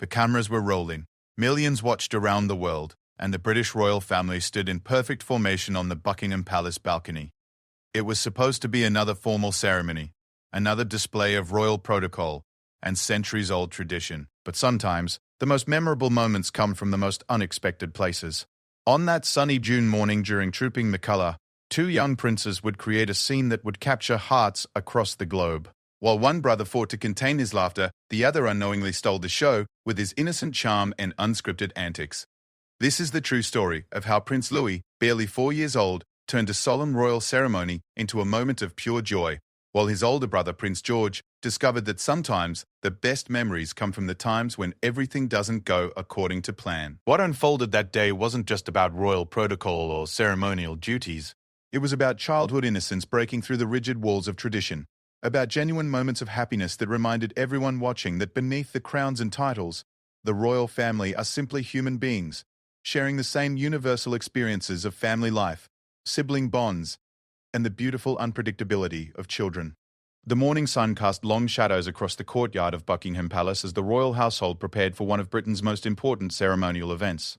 The cameras were rolling. Millions watched around the world, and the British royal family stood in perfect formation on the Buckingham Palace balcony. It was supposed to be another formal ceremony, another display of royal protocol and centuries-old tradition. But sometimes, the most memorable moments come from the most unexpected places. On that sunny June morning during Trooping the Colour, two young princes would create a scene that would capture hearts across the globe. While one brother fought to contain his laughter, the other unknowingly stole the show with his innocent charm and unscripted antics. This is the true story of how Prince Louis, barely 4 years old, turned a solemn royal ceremony into a moment of pure joy, while his older brother, Prince George, discovered that sometimes the best memories come from the times when everything doesn't go according to plan. What unfolded that day wasn't just about royal protocol or ceremonial duties. It was about childhood innocence breaking through the rigid walls of tradition, about genuine moments of happiness that reminded everyone watching that beneath the crowns and titles, the royal family are simply human beings, sharing the same universal experiences of family life, sibling bonds, and the beautiful unpredictability of children. The morning sun cast long shadows across the courtyard of Buckingham Palace as the royal household prepared for one of Britain's most important ceremonial events.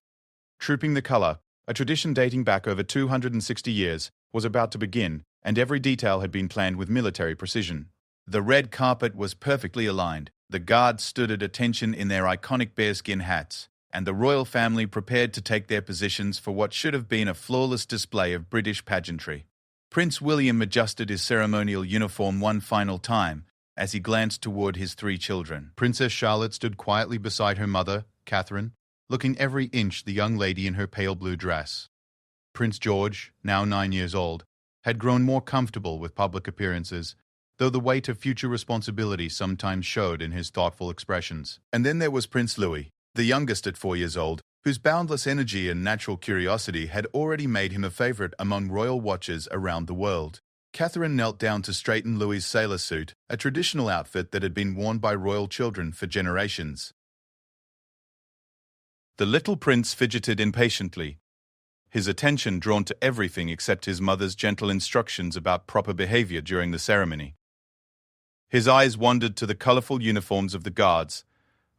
Trooping the Colour, a tradition dating back over 260 years, was about to begin, and every detail had been planned with military precision. The red carpet was perfectly aligned, the guards stood at attention in their iconic bearskin hats, and the royal family prepared to take their positions for what should have been a flawless display of British pageantry. Prince William adjusted his ceremonial uniform one final time as he glanced toward his 3 children. Princess Charlotte stood quietly beside her mother, Catherine, looking every inch the young lady in her pale blue dress. Prince George, now 9 years old, had grown more comfortable with public appearances, though the weight of future responsibility sometimes showed in his thoughtful expressions. And then there was Prince Louis, the youngest at 4 years old, whose boundless energy and natural curiosity had already made him a favorite among royal watchers around the world. Catherine knelt down to straighten Louis's sailor suit, a traditional outfit that had been worn by royal children for generations. The little prince fidgeted impatiently, his attention drawn to everything except his mother's gentle instructions about proper behavior during the ceremony. His eyes wandered to the colorful uniforms of the guards,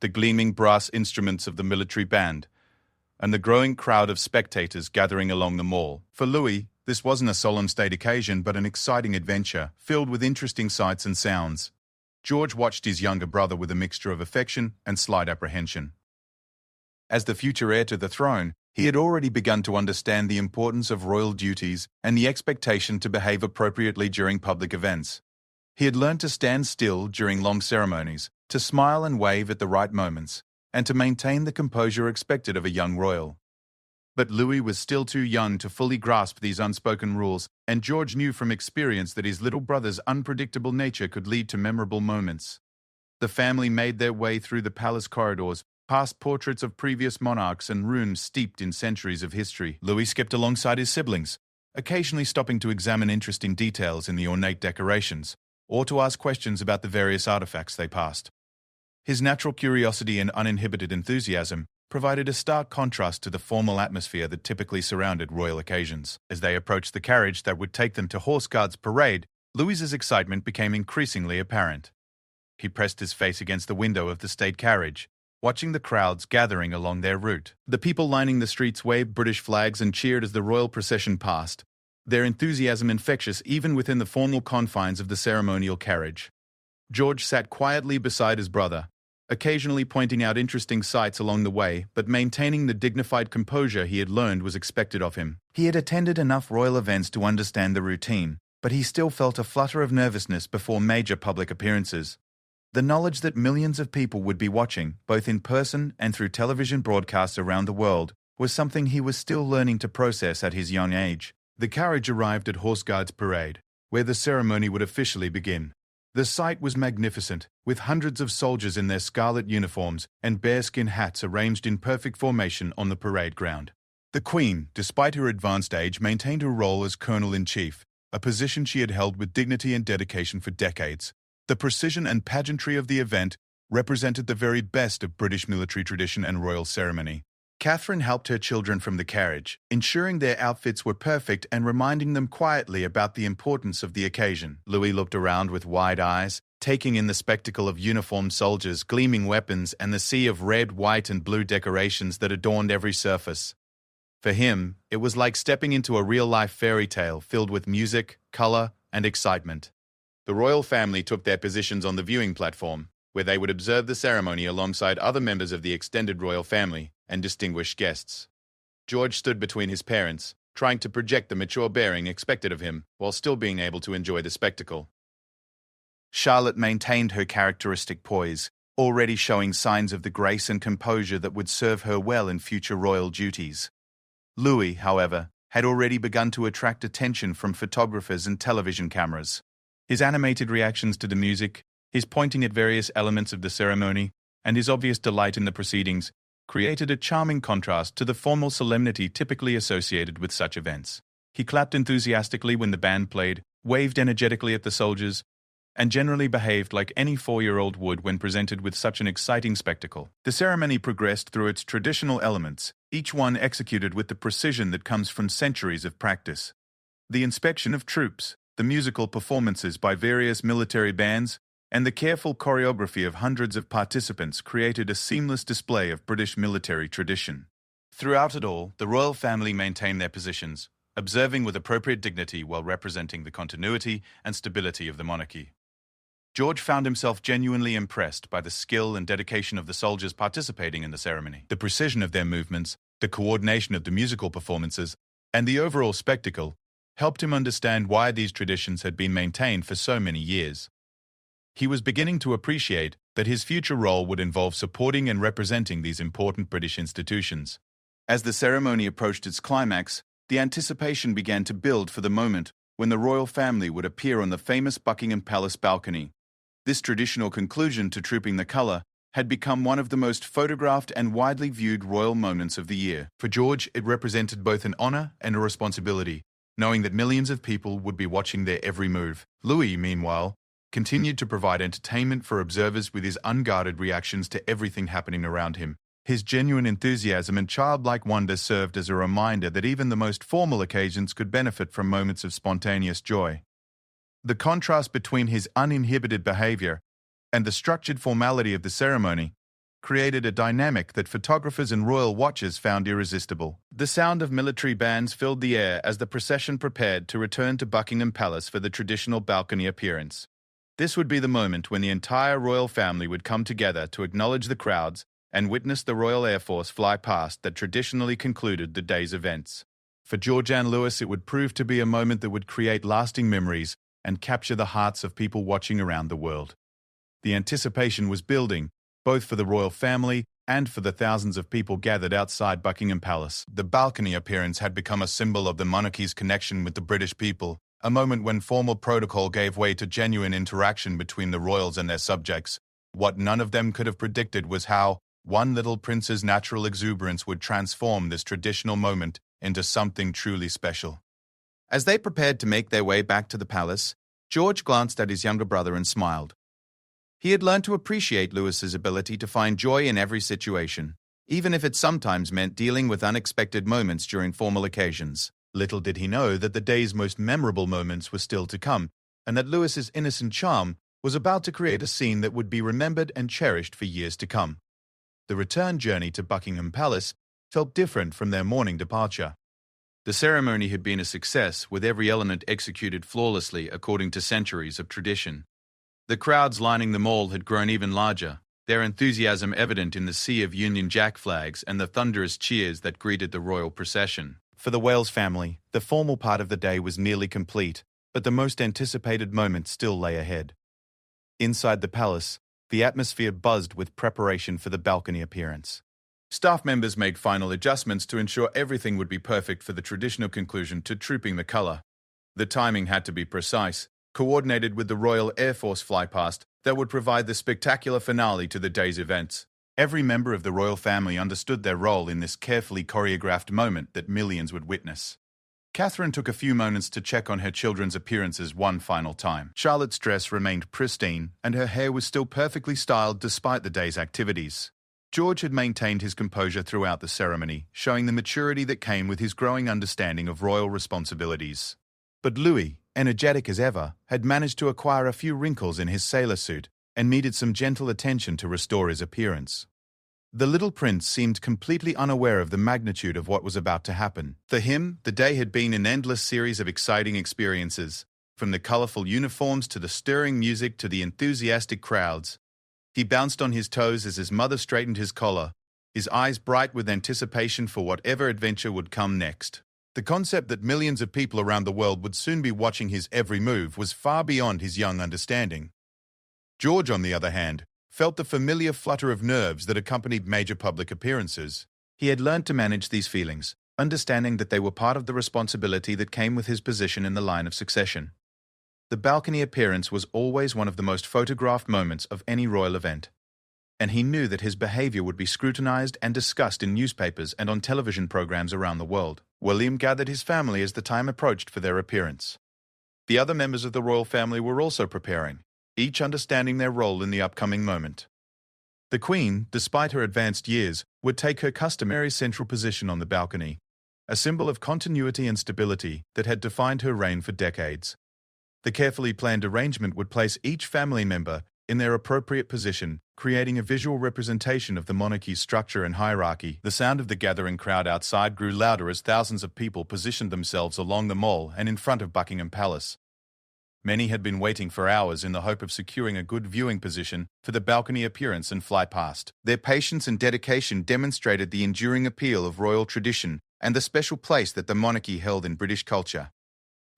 the gleaming brass instruments of the military band, and the growing crowd of spectators gathering along the mall. For Louis, this wasn't a solemn state occasion but an exciting adventure, filled with interesting sights and sounds. George watched his younger brother with a mixture of affection and slight apprehension. As the future heir to the throne, he had already begun to understand the importance of royal duties and the expectation to behave appropriately during public events. He had learned to stand still during long ceremonies, to smile and wave at the right moments, and to maintain the composure expected of a young royal. But Louis was still too young to fully grasp these unspoken rules, and George knew from experience that his little brother's unpredictable nature could lead to memorable moments. The family made their way through the palace corridors, past portraits of previous monarchs and rooms steeped in centuries of history. Louis skipped alongside his siblings, occasionally stopping to examine interesting details in the ornate decorations, or to ask questions about the various artifacts they passed. His natural curiosity and uninhibited enthusiasm provided a stark contrast to the formal atmosphere that typically surrounded royal occasions. As they approached the carriage that would take them to Horse Guards Parade, Louis's excitement became increasingly apparent. He pressed his face against the window of the state carriage, watching the crowds gathering along their route. The people lining the streets waved British flags and cheered as the royal procession passed, their enthusiasm infectious even within the formal confines of the ceremonial carriage. George sat quietly beside his brother, occasionally pointing out interesting sights along the way, but maintaining the dignified composure he had learned was expected of him. He had attended enough royal events to understand the routine, but he still felt a flutter of nervousness before major public appearances. The knowledge that millions of people would be watching, both in person and through television broadcasts around the world, was something he was still learning to process at his young age. The carriage arrived at Horse Guards Parade, where the ceremony would officially begin. The sight was magnificent, with hundreds of soldiers in their scarlet uniforms and bearskin hats arranged in perfect formation on the parade ground. The Queen, despite her advanced age, maintained her role as Colonel-in-Chief, a position she had held with dignity and dedication for decades. The precision and pageantry of the event represented the very best of British military tradition and royal ceremony. Catherine helped her children from the carriage, ensuring their outfits were perfect and reminding them quietly about the importance of the occasion. Louis looked around with wide eyes, taking in the spectacle of uniformed soldiers, gleaming weapons, and the sea of red, white, and blue decorations that adorned every surface. For him, it was like stepping into a real-life fairy tale filled with music, color, and excitement. The royal family took their positions on the viewing platform, where they would observe the ceremony alongside other members of the extended royal family and distinguished guests. George stood between his parents, trying to project the mature bearing expected of him while still being able to enjoy the spectacle. Charlotte maintained her characteristic poise, already showing signs of the grace and composure that would serve her well in future royal duties. Louis, however, had already begun to attract attention from photographers and television cameras. His animated reactions to the music, his pointing at various elements of the ceremony, and his obvious delight in the proceedings created a charming contrast to the formal solemnity typically associated with such events. He clapped enthusiastically when the band played, waved energetically at the soldiers, and generally behaved like any 4-year-old would when presented with such an exciting spectacle. The ceremony progressed through its traditional elements, each one executed with the precision that comes from centuries of practice. The inspection of troops, the musical performances by various military bands, and the careful choreography of hundreds of participants created a seamless display of British military tradition. Throughout it all, the royal family maintained their positions, observing with appropriate dignity while representing the continuity and stability of the monarchy. George found himself genuinely impressed by the skill and dedication of the soldiers participating in the ceremony. The precision of their movements, the coordination of the musical performances, and the overall spectacle helped him understand why these traditions had been maintained for so many years. He was beginning to appreciate that his future role would involve supporting and representing these important British institutions. As the ceremony approached its climax, the anticipation began to build for the moment when the royal family would appear on the famous Buckingham Palace balcony. This traditional conclusion to Trooping the Colour had become one of the most photographed and widely viewed royal moments of the year. For George, it represented both an honour and a responsibility, knowing that millions of people would be watching their every move. Louis, meanwhile, continued to provide entertainment for observers with his unguarded reactions to everything happening around him. His genuine enthusiasm and childlike wonder served as a reminder that even the most formal occasions could benefit from moments of spontaneous joy. The contrast between his uninhibited behavior and the structured formality of the ceremony created a dynamic that photographers and royal watchers found irresistible. The sound of military bands filled the air as the procession prepared to return to Buckingham Palace for the traditional balcony appearance. This would be the moment when the entire royal family would come together to acknowledge the crowds and witness the Royal Air Force fly past that traditionally concluded the day's events. For George and Louis, it would prove to be a moment that would create lasting memories and capture the hearts of people watching around the world. The anticipation was building, both for the royal family and for the thousands of people gathered outside Buckingham Palace. The balcony appearance had become a symbol of the monarchy's connection with the British people, a moment when formal protocol gave way to genuine interaction between the royals and their subjects. What none of them could have predicted was how one little prince's natural exuberance would transform this traditional moment into something truly special. As they prepared to make their way back to the palace, George glanced at his younger brother and smiled. He had learned to appreciate Louis's ability to find joy in every situation, even if it sometimes meant dealing with unexpected moments during formal occasions. Little did he know that the day's most memorable moments were still to come, and that Louis's innocent charm was about to create a scene that would be remembered and cherished for years to come. The return journey to Buckingham Palace felt different from their morning departure. The ceremony had been a success, with every element executed flawlessly according to centuries of tradition. The crowds lining the mall had grown even larger, their enthusiasm evident in the sea of Union Jack flags and the thunderous cheers that greeted the royal procession. For the Wales family, the formal part of the day was nearly complete, but the most anticipated moment still lay ahead. Inside the palace, the atmosphere buzzed with preparation for the balcony appearance. Staff members made final adjustments to ensure everything would be perfect for the traditional conclusion to Trooping the Colour. The timing had to be precise, coordinated with the Royal Air Force flypast that would provide the spectacular finale to the day's events. Every member of the royal family understood their role in this carefully choreographed moment that millions would witness. Catherine took a few moments to check on her children's appearances one final time. Charlotte's dress remained pristine, and her hair was still perfectly styled despite the day's activities. George had maintained his composure throughout the ceremony, showing the maturity that came with his growing understanding of royal responsibilities. But Louis, energetic as ever, had managed to acquire a few wrinkles in his sailor suit and needed some gentle attention to restore his appearance. The little prince seemed completely unaware of the magnitude of what was about to happen. For him, the day had been an endless series of exciting experiences, from the colorful uniforms to the stirring music to the enthusiastic crowds. He bounced on his toes as his mother straightened his collar, his eyes bright with anticipation for whatever adventure would come next. The concept that millions of people around the world would soon be watching his every move was far beyond his young understanding. George, on the other hand, felt the familiar flutter of nerves that accompanied major public appearances. He had learned to manage these feelings, understanding that they were part of the responsibility that came with his position in the line of succession. The balcony appearance was always one of the most photographed moments of any royal event, and he knew that his behavior would be scrutinized and discussed in newspapers and on television programs around the world. William gathered his family as the time approached for their appearance. The other members of the royal family were also preparing, each understanding their role in the upcoming moment. The Queen, despite her advanced years, would take her customary central position on the balcony, a symbol of continuity and stability that had defined her reign for decades. The carefully planned arrangement would place each family member in their appropriate position, creating a visual representation of the monarchy's structure and hierarchy. The sound of the gathering crowd outside grew louder as thousands of people positioned themselves along the Mall and in front of Buckingham Palace. Many had been waiting for hours in the hope of securing a good viewing position for the balcony appearance and fly past. Their patience and dedication demonstrated the enduring appeal of royal tradition and the special place that the monarchy held in British culture.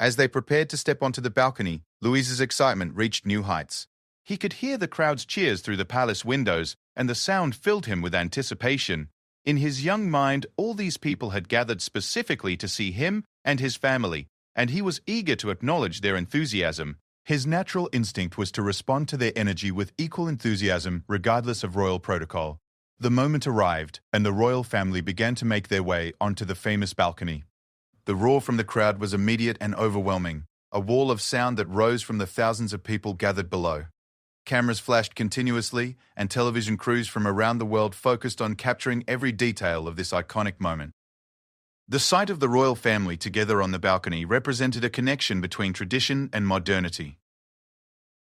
As they prepared to step onto the balcony, Louis's excitement reached new heights. He could hear the crowd's cheers through the palace windows, and the sound filled him with anticipation. In his young mind, all these people had gathered specifically to see him and his family, and he was eager to acknowledge their enthusiasm. His natural instinct was to respond to their energy with equal enthusiasm, regardless of royal protocol. The moment arrived, and the royal family began to make their way onto the famous balcony. The roar from the crowd was immediate and overwhelming, a wall of sound that rose from the thousands of people gathered below. Cameras flashed continuously, and television crews from around the world focused on capturing every detail of this iconic moment. The sight of the royal family together on the balcony represented a connection between tradition and modernity,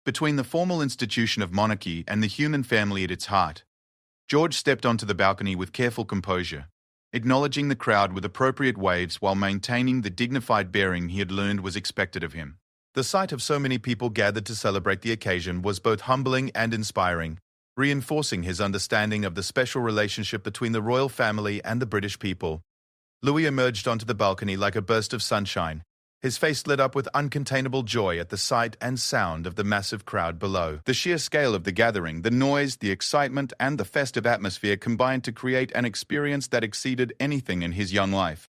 between the formal institution of monarchy and the human family at its heart. George stepped onto the balcony with careful composure, acknowledging the crowd with appropriate waves while maintaining the dignified bearing he had learned was expected of him. The sight of so many people gathered to celebrate the occasion was both humbling and inspiring, reinforcing his understanding of the special relationship between the royal family and the British people. Louis emerged onto the balcony like a burst of sunshine, his face lit up with uncontainable joy at the sight and sound of the massive crowd below. The sheer scale of the gathering, the noise, the excitement, and the festive atmosphere combined to create an experience that exceeded anything in his young life.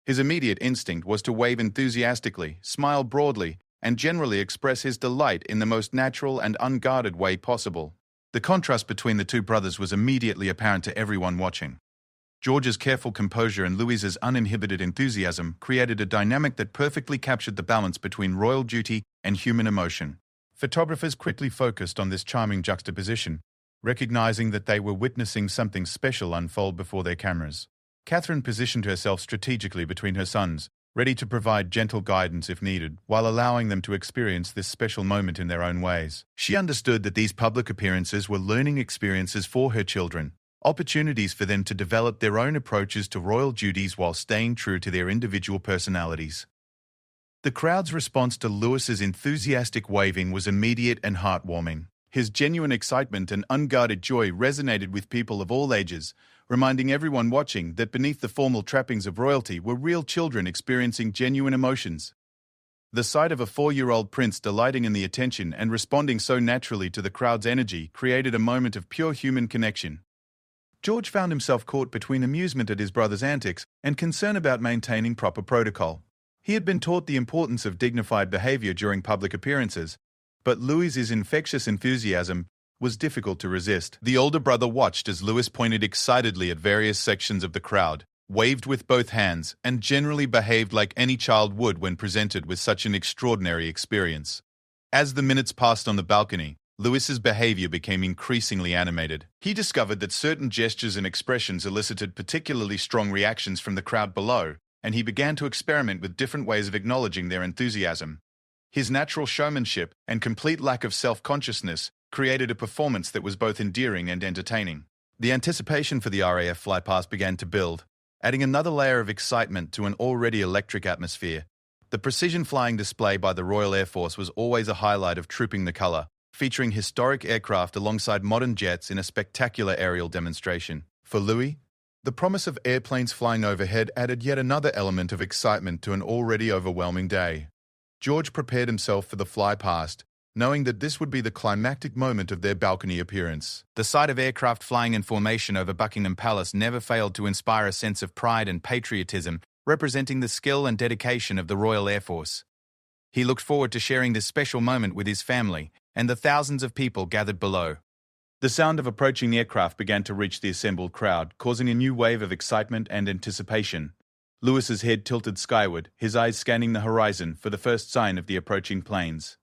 His immediate instinct was to wave enthusiastically, smile broadly, and generally express his delight in the most natural and unguarded way possible. The contrast between the two brothers was immediately apparent to everyone watching. George's careful composure and Louis's uninhibited enthusiasm created a dynamic that perfectly captured the balance between royal duty and human emotion. Photographers quickly focused on this charming juxtaposition, recognizing that they were witnessing something special unfold before their cameras. Catherine positioned herself strategically between her sons, ready to provide gentle guidance if needed, while allowing them to experience this special moment in their own ways. She understood that these public appearances were learning experiences for her children, opportunities for them to develop their own approaches to royal duties while staying true to their individual personalities. The crowd's response to Louis's enthusiastic waving was immediate and heartwarming. His genuine excitement and unguarded joy resonated with people of all ages, reminding everyone watching that beneath the formal trappings of royalty were real children experiencing genuine emotions. The sight of a 4-year-old prince delighting in the attention and responding so naturally to the crowd's energy created a moment of pure human connection. George found himself caught between amusement at his brother's antics and concern about maintaining proper protocol. He had been taught the importance of dignified behavior during public appearances, but Louis's infectious enthusiasm was difficult to resist. The older brother watched as Louis pointed excitedly at various sections of the crowd, waved with both hands, and generally behaved like any child would when presented with such an extraordinary experience. As the minutes passed on the balcony, Louis's behavior became increasingly animated. He discovered that certain gestures and expressions elicited particularly strong reactions from the crowd below, and he began to experiment with different ways of acknowledging their enthusiasm. His natural showmanship and complete lack of self-consciousness created a performance that was both endearing and entertaining. The anticipation for the RAF flypast began to build, adding another layer of excitement to an already electric atmosphere. The precision flying display by the Royal Air Force was always a highlight of Trooping the Colour, featuring historic aircraft alongside modern jets in a spectacular aerial demonstration. For Louis, the promise of airplanes flying overhead added yet another element of excitement to an already overwhelming day. George prepared himself for the flypast, knowing that this would be the climactic moment of their balcony appearance. The sight of aircraft flying in formation over Buckingham Palace never failed to inspire a sense of pride and patriotism, representing the skill and dedication of the Royal Air Force. He looked forward to sharing this special moment with his family and the thousands of people gathered below. The sound of approaching aircraft began to reach the assembled crowd, causing a new wave of excitement and anticipation. Lewis's head tilted skyward, his eyes scanning the horizon for the first sign of the approaching planes.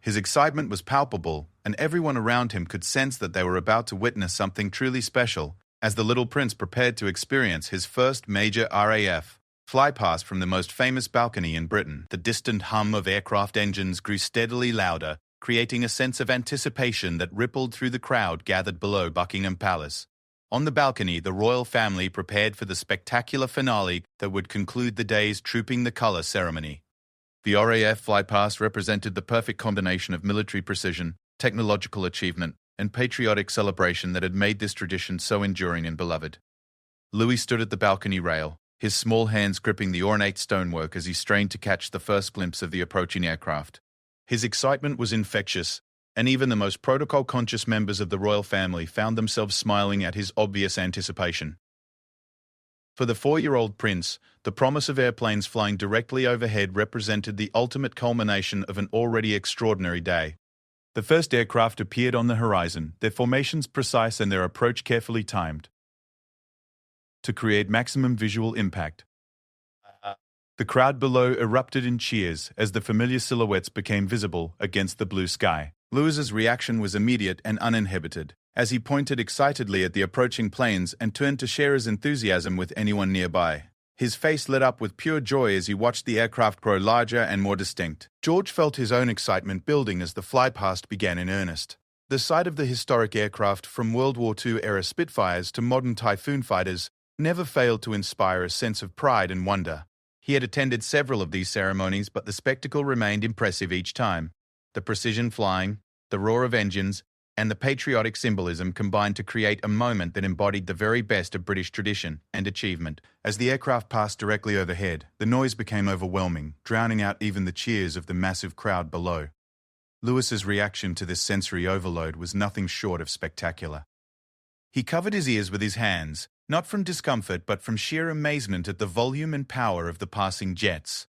His excitement was palpable, and everyone around him could sense that they were about to witness something truly special, as the little prince prepared to experience his first major RAF flypast from the most famous balcony in Britain. The distant hum of aircraft engines grew steadily louder, creating a sense of anticipation that rippled through the crowd gathered below Buckingham Palace. On the balcony, the royal family prepared for the spectacular finale that would conclude the day's Trooping the Colour ceremony. The RAF flypast represented the perfect combination of military precision, technological achievement, and patriotic celebration that had made this tradition so enduring and beloved. Louis stood at the balcony rail, his small hands gripping the ornate stonework as he strained to catch the first glimpse of the approaching aircraft. His excitement was infectious, and even the most protocol-conscious members of the royal family found themselves smiling at his obvious anticipation. For the 4-year-old prince, the promise of airplanes flying directly overhead represented the ultimate culmination of an already extraordinary day. The first aircraft appeared on the horizon, their formations precise and their approach carefully timed to create maximum visual impact. The crowd below erupted in cheers as the familiar silhouettes became visible against the blue sky. Lewis's reaction was immediate and uninhibited, as he pointed excitedly at the approaching planes and turned to share his enthusiasm with anyone nearby. His face lit up with pure joy as he watched the aircraft grow larger and more distinct. George felt his own excitement building as the flypast began in earnest. The sight of the historic aircraft, from World War II-era Spitfires to modern Typhoon fighters, never failed to inspire a sense of pride and wonder. He had attended several of these ceremonies, but the spectacle remained impressive each time. The precision flying, the roar of engines, and the patriotic symbolism combined to create a moment that embodied the very best of British tradition and achievement. As the aircraft passed directly overhead, the noise became overwhelming, drowning out even the cheers of the massive crowd below. Lewis's reaction to this sensory overload was nothing short of spectacular. He covered his ears with his hands, not from discomfort but from sheer amazement at the volume and power of the passing jets.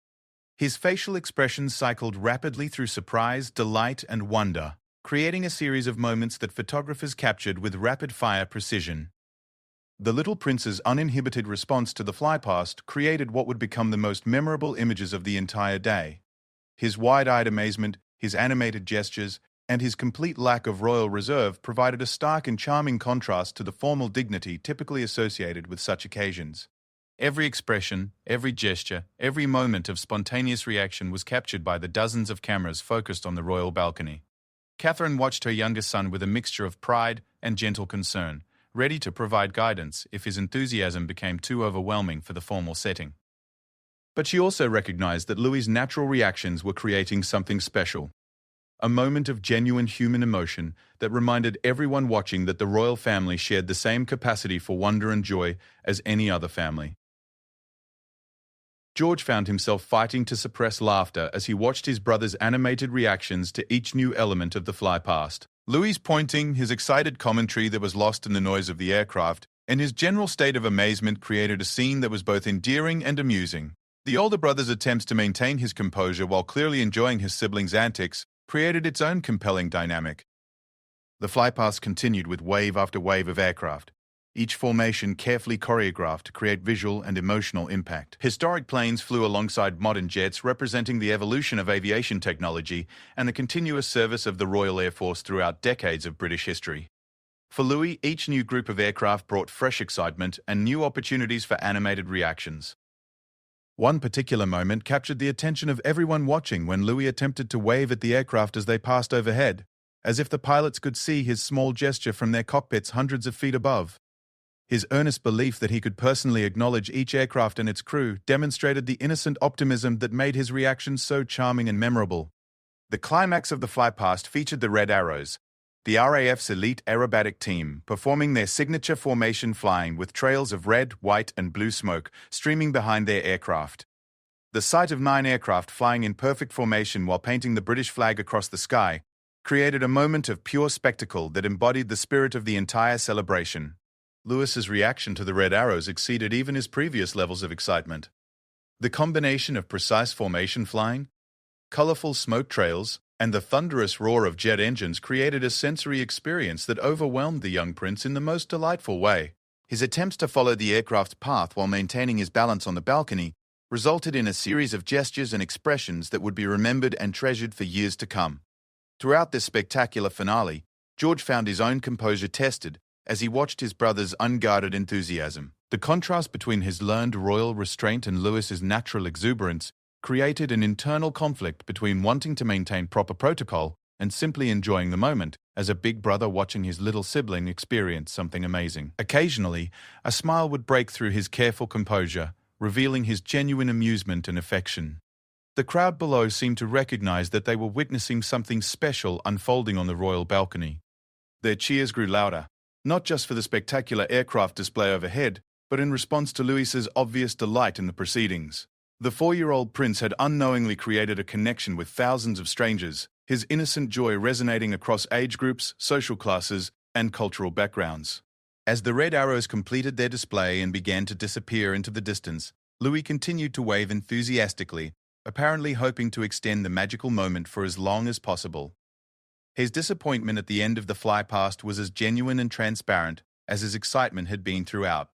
His facial expressions cycled rapidly through surprise, delight, and wonder, creating a series of moments that photographers captured with rapid-fire precision. The little prince's uninhibited response to the flypast created what would become the most memorable images of the entire day. His wide-eyed amazement, his animated gestures, and his complete lack of royal reserve provided a stark and charming contrast to the formal dignity typically associated with such occasions. Every expression, every gesture, every moment of spontaneous reaction was captured by the dozens of cameras focused on the royal balcony. Catherine watched her younger son with a mixture of pride and gentle concern, ready to provide guidance if his enthusiasm became too overwhelming for the formal setting. But she also recognized that Louis's natural reactions were creating something special. A moment of genuine human emotion that reminded everyone watching that the royal family shared the same capacity for wonder and joy as any other family. George found himself fighting to suppress laughter as he watched his brother's animated reactions to each new element of the flypast. Louis pointing, his excited commentary that was lost in the noise of the aircraft, and his general state of amazement created a scene that was both endearing and amusing. The older brother's attempts to maintain his composure while clearly enjoying his siblings' antics created its own compelling dynamic. The flypast continued with wave after wave of aircraft, each formation carefully choreographed to create visual and emotional impact. Historic planes flew alongside modern jets, representing the evolution of aviation technology and the continuous service of the Royal Air Force throughout decades of British history. For Louis, each new group of aircraft brought fresh excitement and new opportunities for animated reactions. One particular moment captured the attention of everyone watching when Louis attempted to wave at the aircraft as they passed overhead, as if the pilots could see his small gesture from their cockpits hundreds of feet above. His earnest belief that he could personally acknowledge each aircraft and its crew demonstrated the innocent optimism that made his reaction so charming and memorable. The climax of the flypast featured the Red Arrows, the RAF's elite aerobatic team, performing their signature formation flying with trails of red, white, and blue smoke streaming behind their aircraft. The sight of 9 aircraft flying in perfect formation while painting the British flag across the sky created a moment of pure spectacle that embodied the spirit of the entire celebration. Lewis's reaction to the Red Arrows exceeded even his previous levels of excitement. The combination of precise formation flying, colorful smoke trails, and the thunderous roar of jet engines created a sensory experience that overwhelmed the young prince in the most delightful way. His attempts to follow the aircraft's path while maintaining his balance on the balcony resulted in a series of gestures and expressions that would be remembered and treasured for years to come. Throughout this spectacular finale, George found his own composure tested as he watched his brother's unguarded enthusiasm. The contrast between his learned royal restraint and Lewis's natural exuberance created an internal conflict between wanting to maintain proper protocol and simply enjoying the moment, as a big brother watching his little sibling experience something amazing. Occasionally, a smile would break through his careful composure, revealing his genuine amusement and affection. The crowd below seemed to recognize that they were witnessing something special unfolding on the royal balcony. Their cheers grew louder, not just for the spectacular aircraft display overhead, but in response to Louis's obvious delight in the proceedings. The 4-year-old prince had unknowingly created a connection with thousands of strangers, his innocent joy resonating across age groups, social classes, and cultural backgrounds. As the Red Arrows completed their display and began to disappear into the distance, Louis continued to wave enthusiastically, apparently hoping to extend the magical moment for as long as possible. His disappointment at the end of the flypast was as genuine and transparent as his excitement had been throughout,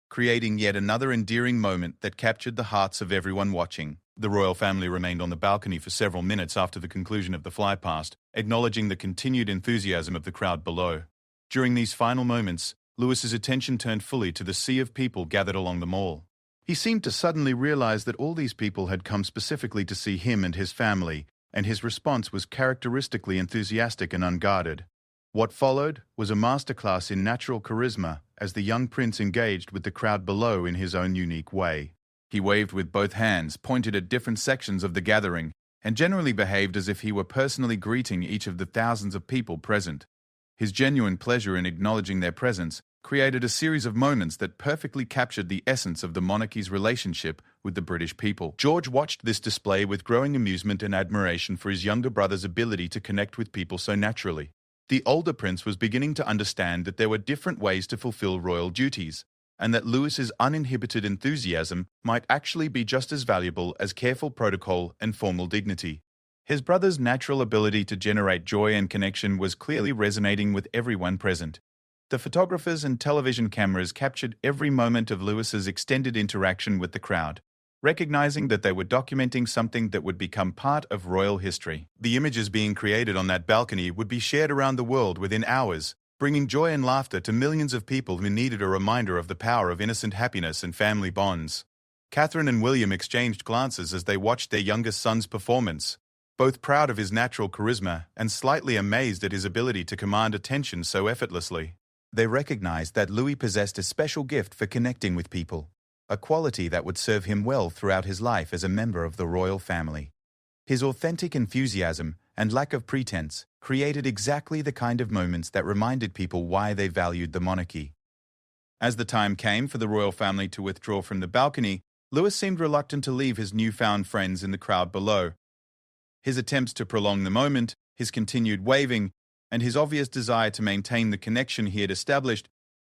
creating yet another endearing moment that captured the hearts of everyone watching. The royal family remained on the balcony for several minutes after the conclusion of the flypast, acknowledging the continued enthusiasm of the crowd below. During these final moments, Lewis's attention turned fully to the sea of people gathered along the mall. He seemed to suddenly realize that all these people had come specifically to see him and his family, and his response was characteristically enthusiastic and unguarded. What followed was a masterclass in natural charisma as the young prince engaged with the crowd below in his own unique way. He waved with both hands, pointed at different sections of the gathering, and generally behaved as if he were personally greeting each of the thousands of people present. His genuine pleasure in acknowledging their presence created a series of moments that perfectly captured the essence of the monarchy's relationship with the British people. George watched this display with growing amusement and admiration for his younger brother's ability to connect with people so naturally. The older prince was beginning to understand that there were different ways to fulfill royal duties, and that Lewis's uninhibited enthusiasm might actually be just as valuable as careful protocol and formal dignity. His brother's natural ability to generate joy and connection was clearly resonating with everyone present. The photographers and television cameras captured every moment of Lewis's extended interaction with the crowd, recognizing that they were documenting something that would become part of royal history. The images being created on that balcony would be shared around the world within hours, bringing joy and laughter to millions of people who needed a reminder of the power of innocent happiness and family bonds. Catherine and William exchanged glances as they watched their youngest son's performance, both proud of his natural charisma and slightly amazed at his ability to command attention so effortlessly. They recognized that Louis possessed a special gift for connecting with people, a quality that would serve him well throughout his life as a member of the royal family. His authentic enthusiasm and lack of pretense created exactly the kind of moments that reminded people why they valued the monarchy. As the time came for the royal family to withdraw from the balcony, Louis seemed reluctant to leave his newfound friends in the crowd below. His attempts to prolong the moment, his continued waving, and his obvious desire to maintain the connection he had established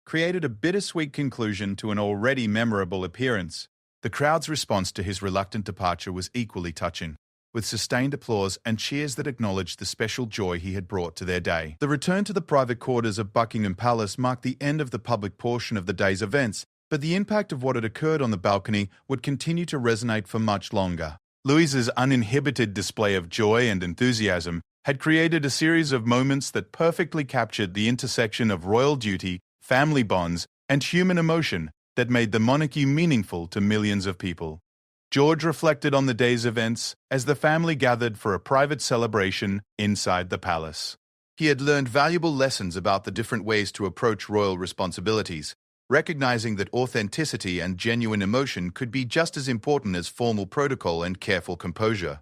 created a bittersweet conclusion to an already memorable appearance. The crowd's response to his reluctant departure was equally touching, with sustained applause and cheers that acknowledged the special joy he had brought to their day. The return to the private quarters of Buckingham Palace marked the end of the public portion of the day's events, but the impact of what had occurred on the balcony would continue to resonate for much longer. Louis's uninhibited display of joy and enthusiasm had created a series of moments that perfectly captured the intersection of royal duty, family bonds, and human emotion that made the monarchy meaningful to millions of people. George reflected on the day's events as the family gathered for a private celebration inside the palace. He had learned valuable lessons about the different ways to approach royal responsibilities, recognizing that authenticity and genuine emotion could be just as important as formal protocol and careful composure.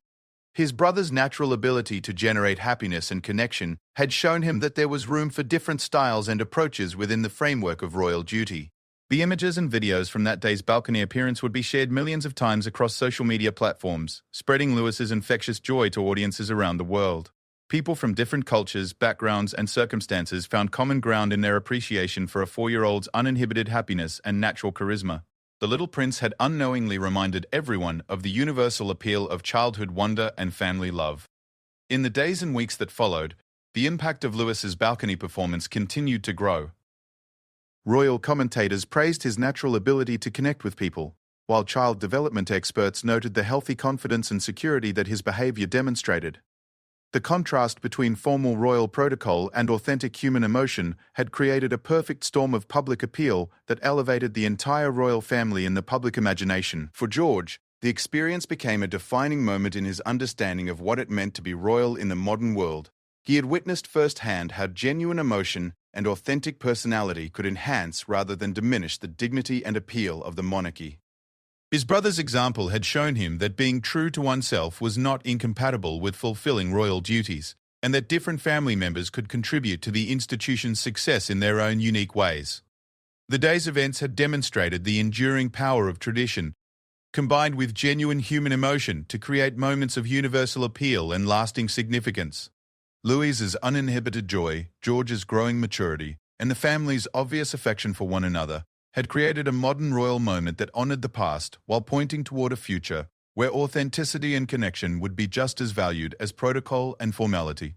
His brother's natural ability to generate happiness and connection had shown him that there was room for different styles and approaches within the framework of royal duty. The images and videos from that day's balcony appearance would be shared millions of times across social media platforms, spreading Louis's infectious joy to audiences around the world. People from different cultures, backgrounds, and circumstances found common ground in their appreciation for a 4-year-old's uninhibited happiness and natural charisma. The little prince had unknowingly reminded everyone of the universal appeal of childhood wonder and family love. In the days and weeks that followed, the impact of Louis's balcony performance continued to grow. Royal commentators praised his natural ability to connect with people, while child development experts noted the healthy confidence and security that his behavior demonstrated. The contrast between formal royal protocol and authentic human emotion had created a perfect storm of public appeal that elevated the entire royal family in the public imagination. For George, the experience became a defining moment in his understanding of what it meant to be royal in the modern world. He had witnessed firsthand how genuine emotion and authentic personality could enhance rather than diminish the dignity and appeal of the monarchy. His brother's example had shown him that being true to oneself was not incompatible with fulfilling royal duties, and that different family members could contribute to the institution's success in their own unique ways. The day's events had demonstrated the enduring power of tradition, combined with genuine human emotion to create moments of universal appeal and lasting significance. Louis's uninhibited joy, George's growing maturity, and the family's obvious affection for one another had created a modern royal moment that honored the past while pointing toward a future where authenticity and connection would be just as valued as protocol and formality.